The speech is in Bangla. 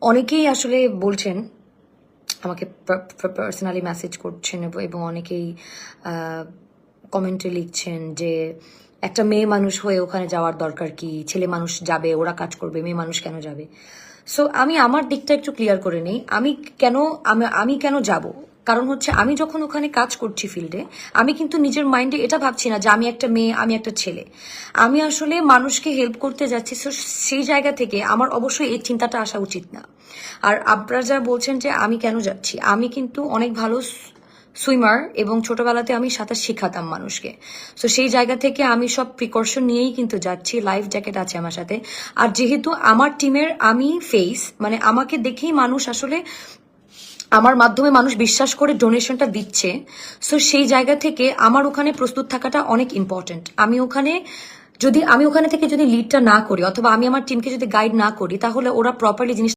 অনেকেই আসলে বলছেন, আমাকে পার্সোনালি মেসেজ করছেন এবং অনেকেই কমেন্টে লিখছেন যে একটা মেয়ে মানুষ হয়ে ওখানে যাওয়ার দরকার কি, ছেলে মানুষ যাবে, ওরা কাজ করবে, মেয়ে মানুষ কেন যাবে। সো আমি আমার দিকটা একটু ক্লিয়ার করে নেই। আমি কেন যাব, কারণ হচ্ছে আমি যখন ওখানে কাজ করছি ফিল্ডে, আমি কিন্তু নিজের মাইন্ডে এটা ভাবছি না যে আমি একটা মেয়ে, আমি একটা ছেলে। আমি আসলে মানুষকে হেল্প করতে যাচ্ছি। সো সেই জায়গা থেকে আমার অবশ্যই এই চিন্তাটা আসা উচিত না। আর আপনারা যারা বলছেন যে আমি কেন যাচ্ছি, আমি কিন্তু অনেক ভালো সুইমার এবং ছোটবেলাতে আমি সাঁতার শেখাতাম মানুষকে। সো সেই জায়গা থেকে আমি সব প্রিকশন নিয়েই কিন্তু যাচ্ছি। লাইফ জ্যাকেট আছে আমার সাথে। আর যেহেতু আমার টিমের আমি ফেস, মানে আমাকে দেখেই মানুষ আসলে, আমার মাধ্যমে মানুষ বিশ্বাস করে ডোনেশনটা দিচ্ছে। সো সেই জায়গা থেকে আমার ওখানে প্রস্তুত থাকাটা অনেক ইম্পর্টেন্ট। আমি ওখানে থেকে যদি লিডটা না করি, অথবা আমি আমার টিমকে যদি গাইড না করি, তাহলে ওরা প্রপারলি জিনিস